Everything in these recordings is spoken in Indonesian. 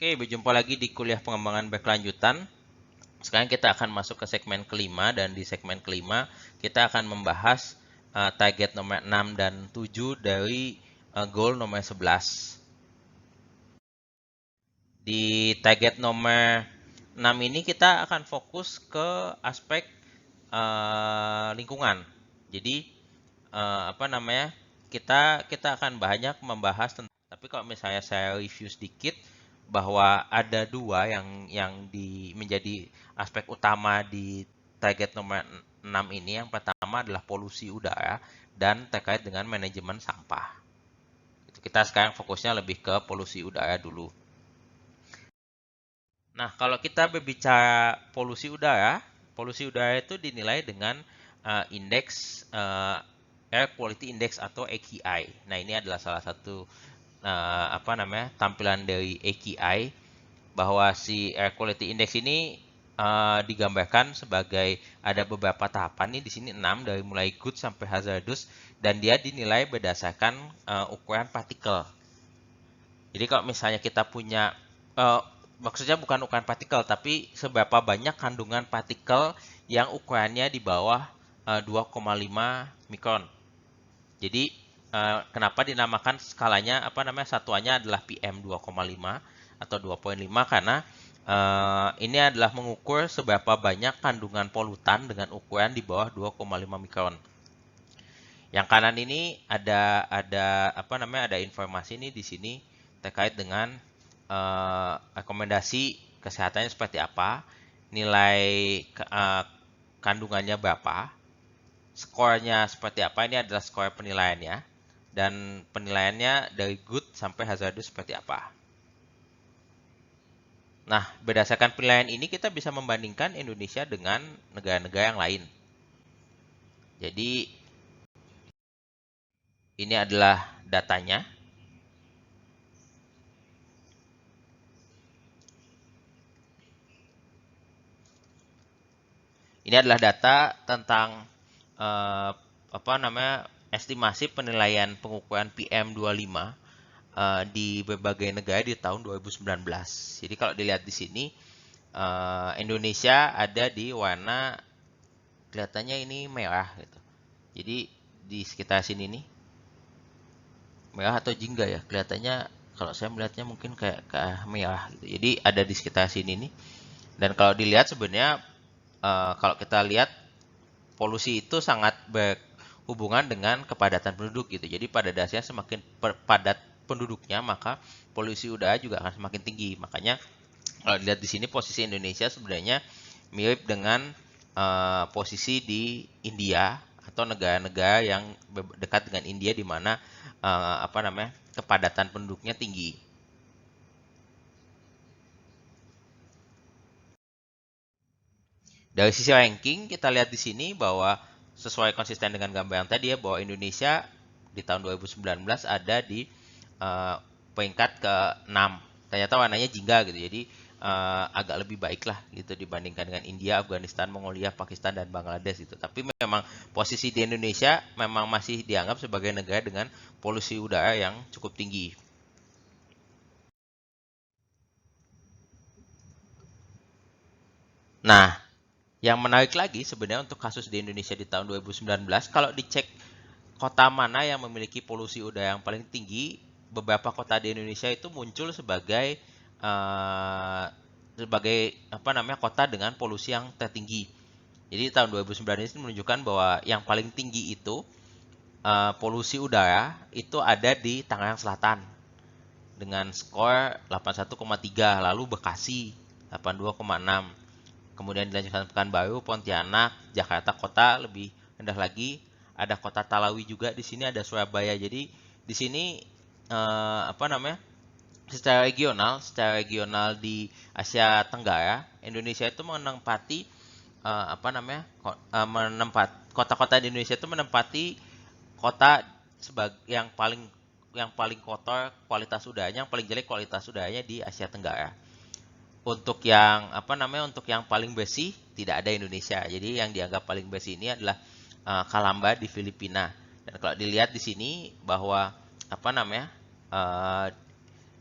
Oke, berjumpa lagi di kuliah pengembangan berkelanjutan. Sekarang kita akan masuk ke segmen kelima, dan di segmen kelima kita akan membahas target nomor 6 dan 7 dari goal nomor 11. Di target nomor 6 ini kita akan fokus ke aspek lingkungan. Jadi kita akan banyak membahas tentang, tapi kalau misalnya saya review sedikit bahwa ada dua yang menjadi aspek utama di target nomor 6 ini. Yang pertama adalah polusi udara dan terkait dengan manajemen sampah. Kita sekarang fokusnya lebih ke polusi udara dulu. Nah, kalau kita berbicara polusi udara itu dinilai dengan indeks Air Quality Index atau AQI. Nah, ini adalah salah satu tampilan dari AQI, bahwa si Air Quality Index ini digambarkan sebagai ada beberapa tahapan nih di sini 6, dari mulai good sampai hazardous, dan dia dinilai berdasarkan ukuran partikel. Jadi kalau misalnya kita punya maksudnya bukan ukuran partikel, tapi seberapa banyak kandungan partikel yang ukurannya di bawah 2,5 mikron. Jadi kenapa dinamakan skalanya satuannya adalah PM 2,5 atau 2,5, karena ini adalah mengukur seberapa banyak kandungan polutan dengan ukuran di bawah 2,5 mikron. Yang kanan ini ada informasi nih di sini terkait dengan rekomendasi kesehatannya seperti apa, nilai kandungannya berapa, skornya seperti apa. Ini adalah skor penilaiannya, dan penilaiannya dari good sampai hazardous seperti apa. Nah, berdasarkan penilaian ini kita bisa membandingkan Indonesia dengan negara-negara yang lain. Jadi ini adalah datanya. Ini adalah data tentang estimasi penilaian pengukuran PM25 di berbagai negara di tahun 2019. Jadi kalau dilihat di sini, Indonesia ada di warna, kelihatannya ini merah gitu. Jadi di sekitar sini nih, merah atau jingga ya, kelihatannya kalau saya melihatnya mungkin kayak merah gitu. Jadi ada di sekitar sini nih. Dan kalau dilihat sebenarnya kalau kita lihat, polusi itu sangat berhubungan dengan kepadatan penduduk gitu. Jadi pada dasarnya semakin padat penduduknya, maka polusi udara juga akan semakin tinggi. Makanya kalau dilihat di sini, posisi Indonesia sebenarnya mirip dengan posisi di India atau negara-negara yang dekat dengan India, di mana kepadatan penduduknya tinggi. Dari sisi ranking, kita lihat di sini bahwa sesuai konsisten dengan gambar yang tadi ya, bahwa Indonesia di tahun 2019 ada di peringkat ke-6. Ternyata warnanya jingga gitu. Jadi agak lebih baik lah gitu dibandingkan dengan India, Afghanistan, Mongolia, Pakistan, dan Bangladesh gitu. Tapi memang posisi di Indonesia memang masih dianggap sebagai negara dengan polusi udara yang cukup tinggi. Nah, yang menarik lagi sebenarnya untuk kasus di Indonesia di tahun 2019, kalau dicek kota mana yang memiliki polusi udara yang paling tinggi, beberapa kota di Indonesia itu muncul sebagai kota dengan polusi yang tertinggi. Jadi tahun 2009 ini menunjukkan bahwa yang paling tinggi itu polusi udara itu ada di Tangerang Selatan dengan skor 81,3, lalu Bekasi 82,6. Kemudian dilanjutkan Pekanbaru, Pontianak, Jakarta Kota lebih rendah lagi. Ada kota Talawi juga di sini, ada Surabaya. Jadi di sini secara regional di Asia Tenggara, Indonesia itu menempati kota-kota di Indonesia itu menempati kota sebagai yang paling kotor kualitas udaranya, yang paling jelek kualitas udaranya di Asia Tenggara. Untuk yang paling bersih tidak ada Indonesia. Jadi yang dianggap paling bersih ini adalah Calamba di Filipina. Dan kalau dilihat di sini bahwa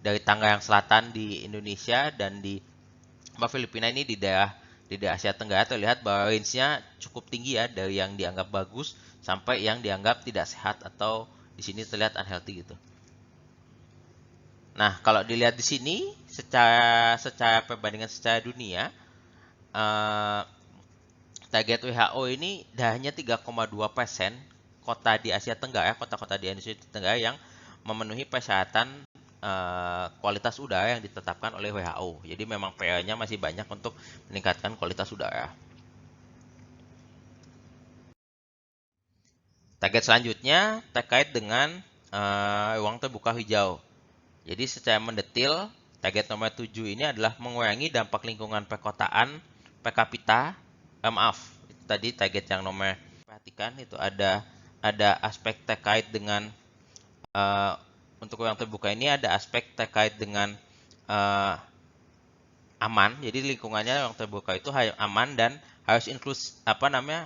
dari tangga yang selatan di Indonesia dan di Filipina ini di daerah Asia Tenggara terlihat bahwa range-nya cukup tinggi ya, dari yang dianggap bagus sampai yang dianggap tidak sehat atau di sini terlihat unhealthy gitu. Nah, kalau dilihat di sini secara perbandingan secara dunia, eh, target WHO ini hanya 3,2% kota di Asia Tenggara, kota-kota di Asia Tenggara yang memenuhi persyaratan kualitas udara yang ditetapkan oleh WHO. Jadi memang PR-nya masih banyak untuk meningkatkan kualitas udara. Target selanjutnya terkait dengan ruang terbuka hijau. Jadi secara mendetil, target nomor 7 ini adalah mengurangi dampak lingkungan perkotaan per kapita. Maaf, itu tadi target yang nomor. Perhatikan itu ada aspek terkait dengan uh, untuk ruang terbuka ini ada aspek terkait dengan uh, aman. Jadi lingkungannya ruang terbuka itu aman dan harus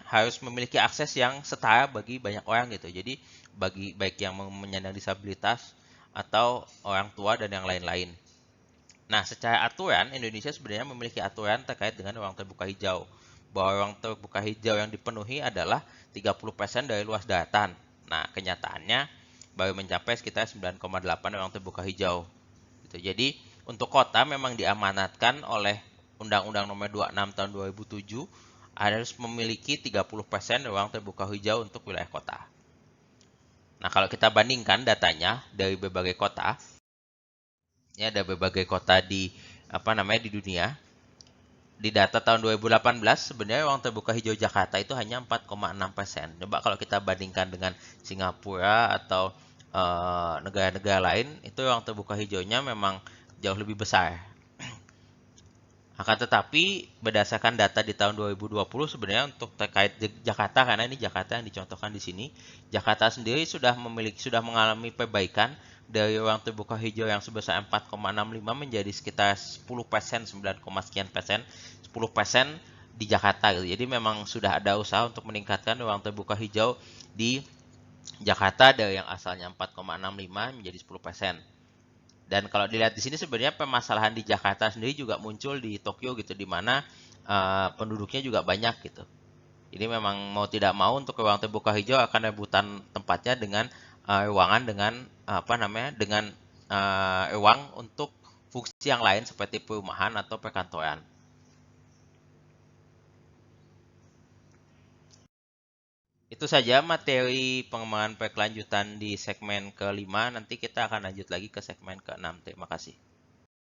harus memiliki akses yang setara bagi banyak orang gitu. Jadi bagi baik yang menyandang disabilitas atau orang tua dan yang lain-lain. Nah, secara aturan Indonesia sebenarnya memiliki aturan terkait dengan ruang terbuka hijau. Bahwa ruang terbuka hijau yang dipenuhi adalah 30% dari luas daratan. Nah, kenyataannya baru mencapai sekitar 9,8 ruang terbuka hijau. Gitu. Jadi, untuk kota memang diamanatkan oleh Undang-Undang Nomor 26 Tahun 2007 harus memiliki 30% ruang terbuka hijau untuk wilayah kota. Nah, kalau kita bandingkan datanya dari berbagai kota, ya ada berbagai kota di dunia. Di data tahun 2018 sebenarnya ruang terbuka hijau Jakarta itu hanya 4,6%. Coba kalau kita bandingkan dengan Singapura atau negara-negara lain, itu ruang terbuka hijaunya memang jauh lebih besar. Akan tetapi berdasarkan data di tahun 2020 sebenarnya untuk terkait Jakarta, karena ini Jakarta yang dicontohkan di sini, Jakarta sendiri sudah mengalami perbaikan dari ruang terbuka hijau yang sebesar 4,65 menjadi sekitar 10%, 9, sekian persen, 10% di Jakarta gitu. Jadi memang sudah ada usaha untuk meningkatkan ruang terbuka hijau di Jakarta dari yang asalnya 4,65 menjadi 10%. Dan kalau dilihat di sini sebenarnya permasalahan di Jakarta sendiri juga muncul di Tokyo gitu, di mana penduduknya juga banyak gitu. Jadi memang mau tidak mau untuk ruang terbuka hijau akan rebutan tempatnya dengan ruangan dengan dengan ruang untuk fungsi yang lain seperti perumahan atau perkantoran. Itu saja materi pengembangan berkelanjutan di segmen kelima. Nanti kita akan lanjut lagi ke segmen keenam. Terima kasih.